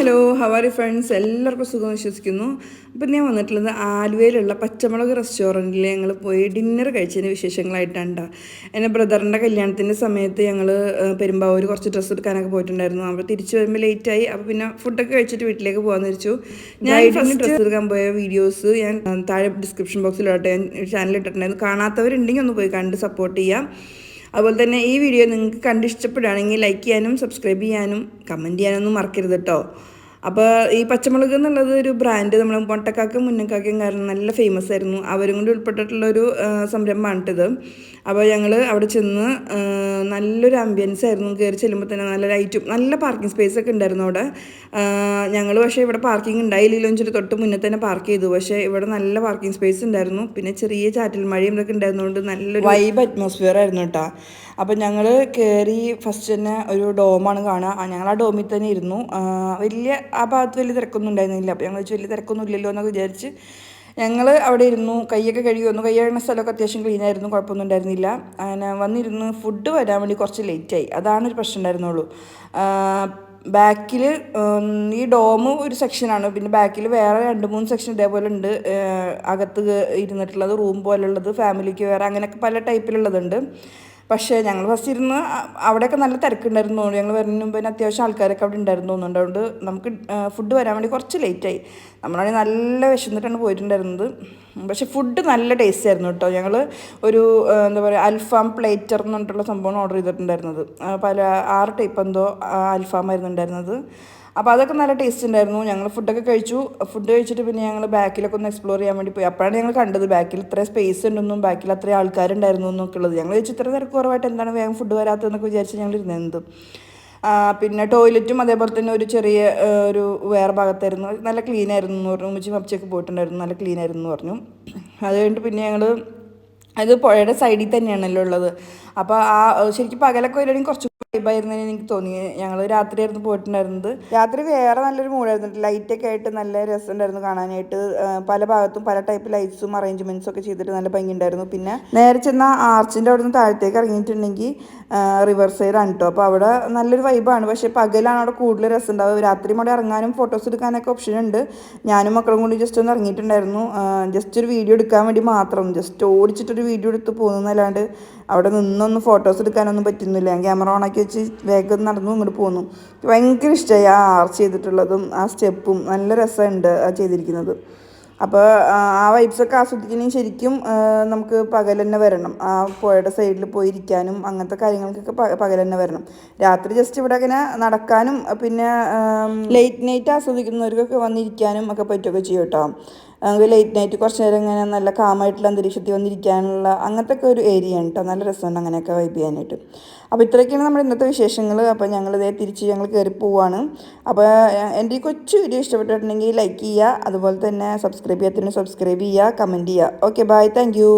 Hello ഹവാരി friends, എല്ലാവർക്കും സുഖം വിശ്വസിക്കുന്നു. അപ്പം ഞാൻ വന്നിട്ടുള്ളത് ആലുവയിലുള്ള പച്ചമുളക് റെസ്റ്റോറൻറ്റിൽ ഞങ്ങൾ പോയി ഡിന്നർ കഴിച്ചതിന് വിശേഷങ്ങളായിട്ടാണ്. എൻ്റെ ബ്രദറിൻ്റെ കല്യാണത്തിൻ്റെ സമയത്ത് ഞങ്ങൾ പെരുമ്പാവൂർ കുറച്ച് ഡ്രസ്സ് എടുക്കാനൊക്കെ പോയിട്ടുണ്ടായിരുന്നു. അപ്പോൾ തിരിച്ച് വരുമ്പോൾ ലേറ്റായി. അപ്പോൾ പിന്നെ ഫുഡൊക്കെ കഴിച്ചിട്ട് വീട്ടിലേക്ക് പോകാമെന്ന് വെച്ചു. ഞാൻ ഫസ്റ്റ് ഡ്രസ്സ് എടുക്കാൻ പോയ വീഡിയോസ് ഞാൻ താഴെ ഡിസ്ക്രിപ്ഷൻ ബോക്സിലോട്ടെ ഞാൻ ചാനൽ ഇട്ടിട്ടുണ്ടായിരുന്നു. കാണാത്തവരുണ്ടെങ്കിൽ ഒന്ന് പോയി കണ്ട് സപ്പോർട്ട് ചെയ്യാം. അതുപോലെ തന്നെ ഈ വീഡിയോ നിങ്ങൾക്ക് കണ്ടിഷ്ടപ്പെടുകയാണെങ്കിൽ ലൈക്ക് ചെയ്യാനും സബ്സ്ക്രൈബ് ചെയ്യാനും കമൻറ്റ് ചെയ്യാനൊന്നും മറക്കരുത് കേട്ടോ. അപ്പോൾ ഈ പച്ചമുളക് എന്നുള്ളത് ഒരു ബ്രാൻഡ് നമ്മൾ മൊട്ടക്കാക്കും മുന്നക്കാക്കും കാരണം നല്ല ഫേമസ് ആയിരുന്നു. അവരും കൊണ്ട് ഉൾപ്പെട്ടിട്ടുള്ളൊരു സംരംഭമാണിത്. അപ്പോൾ ഞങ്ങൾ അവിടെ ചെന്ന് നല്ലൊരു ആംബിയൻസ് ആയിരുന്നു. കയറി ചെല്ലുമ്പോൾ തന്നെ നല്ല ലൈറ്റും നല്ല പാർക്കിംഗ് സ്പേസ് ഒക്കെ ഉണ്ടായിരുന്നു അവിടെ. ഞങ്ങൾ പക്ഷേ ഇവിടെ പാർക്കിംഗ് ഉണ്ടായില്ലല്ലോ എന്ന് തൊട്ട് മുന്നേ തന്നെ പാർക്ക് ചെയ്തു. പക്ഷേ ഇവിടെ നല്ല പാർക്കിംഗ് സ്പേസ് ഉണ്ടായിരുന്നു. പിന്നെ ചെറിയ ചാറ്റൽ മഴയും ഇതൊക്കെ ഉണ്ടായിരുന്നതുകൊണ്ട് നല്ലൊരു വൈബ് അറ്റ്മോസ്ഫിയർ ആയിരുന്നു കേട്ടോ. അപ്പം ഞങ്ങൾ കയറി ഫസ്റ്റ് തന്നെ ഒരു ഡോമാണ് കാണുക. ഞങ്ങൾ ആ ഡോമിൽ തന്നെ ഇരുന്നു. ആ ഭാഗത്ത് വലിയ തിരക്കൊന്നും ഉണ്ടായിരുന്നില്ല. അപ്പോൾ ഞങ്ങൾ വലിയ തിരക്കൊന്നും ഇല്ലല്ലോ എന്നൊക്കെ വിചാരിച്ച് ഞങ്ങൾ അവിടെ ഇരുന്നു. കൈയൊക്കെ കഴുകി വന്നു. കൈ കഴുകുന്ന സ്ഥലമൊക്കെ അത്യാവശ്യം ക്ലീൻ ആയിരുന്നു, കുഴപ്പമൊന്നും ഉണ്ടായിരുന്നില്ല. അങ്ങനെ വന്നിരുന്ന് ഫുഡ് വരാൻ വേണ്ടി കുറച്ച് ലേറ്റായി. അതാണ് ഒരു പ്രശ്നം ഉണ്ടായിരുന്നുള്ളൂ. ബാക്കിൽ ഈ ഡോം ഒരു സെക്ഷനാണ്, പിന്നെ ബാക്കിൽ വേറെ 2-3 സെക്ഷൻ ഇതേപോലെ ഉണ്ട്. അകത്ത് ഇരുന്നിട്ടുള്ളത്, റൂം പോലുള്ളത്, ഫാമിലിക്ക് വേറെ, അങ്ങനെയൊക്കെ പല ടൈപ്പിലുള്ളതുണ്ട്. പക്ഷേ ഞങ്ങൾ ഫസ്റ്റ് ഇരുന്ന് അവിടെയൊക്കെ നല്ല തിരക്കുണ്ടായിരുന്നു. ഞങ്ങൾ വരുന്നതിന് മുമ്പ് തന്നെ അത്യാവശ്യം ആൾക്കാരൊക്കെ അവിടെ ഉണ്ടായിരുന്നു തോന്നുന്നുണ്ട്. അതുകൊണ്ട് നമുക്ക് ഫുഡ് വരാൻ വേണ്ടി കുറച്ച് ലേറ്റായി. നമ്മളാണെങ്കിൽ നല്ല വിശന്നിട്ടാണ് പോയിട്ടുണ്ടായിരുന്നത്. പക്ഷേ ഫുഡ് നല്ല ടേസ്റ്റ് ആയിരുന്നു കേട്ടോ. ഞങ്ങൾ ഒരു എന്താ പറയുക അൽഫാം പ്ലേറ്റർ എന്ന് പറഞ്ഞിട്ടുള്ള സംഭവമാണ് ഓർഡർ ചെയ്തിട്ടുണ്ടായിരുന്നത്. പല 6 ടൈപ്പ് എന്തോ അൽഫാമായിരുന്നു ഉണ്ടായിരുന്നത്. അപ്പോൾ അതൊക്കെ നല്ല ടേസ്റ്റ് ഉണ്ടായിരുന്നു. ഞങ്ങൾ ഫുഡൊക്കെ കഴിച്ചു. ഫുഡ് കഴിച്ചിട്ട് പിന്നെ ഞങ്ങൾ ബാക്കിലൊക്കെ ഒന്ന് എക്സ്പ്ലോർ ചെയ്യാൻ വേണ്ടി പോയി. അപ്പോഴാണ് ഞങ്ങൾ കണ്ടത് ബാക്കിൽ ഇത്ര സ്പേസ് ഉണ്ടെന്നും ബാക്കിൽ അത്രയും ആൾക്കാരുണ്ടായിരുന്നു എന്നൊക്കെ ഉള്ളത്. ഞങ്ങൾ ചോദിച്ചു ഇത്ര തിരക്ക് കുറവായിട്ട് എന്താണ് വേഗം ഫുഡ് വരാത്തതെന്നൊക്കെ വിചാരിച്ച് ഞങ്ങൾ ഇരുന്നത്. പിന്നെ ടോയ്ലറ്റും അതേപോലെ തന്നെ ഒരു ചെറിയ ഒരു വേറെ ഭാഗത്തായിരുന്നു. നല്ല ക്ലീൻ ആയിരുന്നു എന്ന് പറഞ്ഞു. ഉമ്മച്ചി പപ്പച്ചൊക്കെ പോയിട്ടുണ്ടായിരുന്നു, നല്ല ക്ലീൻ ആയിരുന്നു എന്ന് പറഞ്ഞു. അത് കഴിഞ്ഞിട്ട് പിന്നെ ഞങ്ങൾ അത് പുഴയുടെ സൈഡിൽ തന്നെയാണല്ലോ ഉള്ളത്. അപ്പോൾ ശരിക്കും പകലൊക്കെ വരുവാണെങ്കിൽ കുറച്ച് വൈബായിരുന്നെന്ന് എനിക്ക് തോന്നി. ഞങ്ങൾ രാത്രിയായിരുന്നു പോയിട്ടുണ്ടായിരുന്നത്. രാത്രി വേറെ നല്ലൊരു മൂഡായിരുന്നു. ലൈറ്റൊക്കെ ആയിട്ട് നല്ല രസമുണ്ടായിരുന്നു കാണാനായിട്ട്. പല ഭാഗത്തും പല ടൈപ്പ് ലൈറ്റ്സും അറേഞ്ച്മെൻറ്റ്സും ഒക്കെ ചെയ്തിട്ട് നല്ല ഭംഗിയുണ്ടായിരുന്നു. പിന്നെ നേരെ ചെന്ന ആർച്ചിൻ്റെ അവിടെ നിന്ന് താഴത്തേക്ക് ഇറങ്ങിയിട്ടുണ്ടെങ്കിൽ റിവർ സൈഡാണ് കേട്ടോ. അപ്പോൾ അവിടെ നല്ലൊരു വൈബാണ്. പക്ഷേ പകലാണ് അവിടെ കൂടുതൽ രസം ഉണ്ടാവുക. രാത്രി അവിടെ ഇറങ്ങാനും ഫോട്ടോസ് എടുക്കാനൊക്കെ ഓപ്ഷൻ ഉണ്ട്. ഞാനും മക്കളും കൂടി ജസ്റ്റ് ഒന്ന് ഇറങ്ങിയിട്ടുണ്ടായിരുന്നു. ജസ്റ്റ് ഒരു വീഡിയോ എടുക്കാൻ വേണ്ടി മാത്രം, ജസ്റ്റ് ഓടിച്ചിട്ടൊരു വീഡിയോ എടുത്ത് പോകുന്നതല്ലാണ്ട് അവിടെ നിന്നൊന്നും ഫോട്ടോസ് എടുക്കാനൊന്നും പറ്റുന്നില്ല. ഞാൻ ക്യാമറ ഓണാക്കി വെച്ച് വേഗം നടന്നു ഇങ്ങോട്ട് പോന്നു. ഭയങ്കര ഇഷ്ടമായി ആ ആർച്ച് ചെയ്തിട്ടുള്ളതും ആ സ്റ്റെപ്പും. നല്ല രസമുണ്ട് ആ ചെയ്തിരിക്കുന്നത്. അപ്പോൾ ആ വൈബ്സൊക്കെ ആസ്വദിക്കണമെങ്കിൽ ശരിക്കും നമുക്ക് പകൽ തന്നെ വരണം. ആ പുഴയുടെ സൈഡിൽ പോയിരിക്കാനും അങ്ങനത്തെ കാര്യങ്ങൾക്കൊക്കെ പകൽ തന്നെ വരണം. രാത്രി ജസ്റ്റ് ഇവിടെ അങ്ങനെ നടക്കാനും പിന്നെ ലേറ്റ് നൈറ്റ് ആസ്വദിക്കുന്നവർക്കൊക്കെ വന്നിരിക്കാനും ഒക്കെ പറ്റുകയൊക്കെ ചെയ്യും കേട്ടോ. ലേറ്റ് നൈറ്റ് കുറച്ച് നേരം ഇങ്ങനെ നല്ല കാമായിട്ടുള്ള അന്തരീക്ഷത്തിൽ വന്നിരിക്കാനുള്ള അങ്ങനത്തെ ഒക്കെ ഒരു ഏരിയ ഉണ്ട് കേട്ടോ. നല്ല രസമുണ്ട് അങ്ങനെയൊക്കെ വൈബ് ചെയ്യാനായിട്ട്. അപ്പോൾ ഇത്രയൊക്കെയാണ് നമ്മുടെ ഇന്നത്തെ വിശേഷങ്ങൾ. അപ്പോൾ ഞങ്ങളിതേ തിരിച്ച് ഞങ്ങൾ കയറി പോവാണ്. അപ്പോൾ എൻ്റെ ഈ കൊച്ചു വീഡിയോ ഇഷ്ടപ്പെട്ടിട്ടുണ്ടെങ്കിൽ ലൈക്ക് ചെയ്യുക, അതുപോലെ തന്നെ സബ്സ്ക്രൈബ് ചെയ്യാത്തതിന് സബ്സ്ക്രൈബ് ചെയ്യുക, കമൻറ്റ് ചെയ്യുക. Okay, bye, thank U.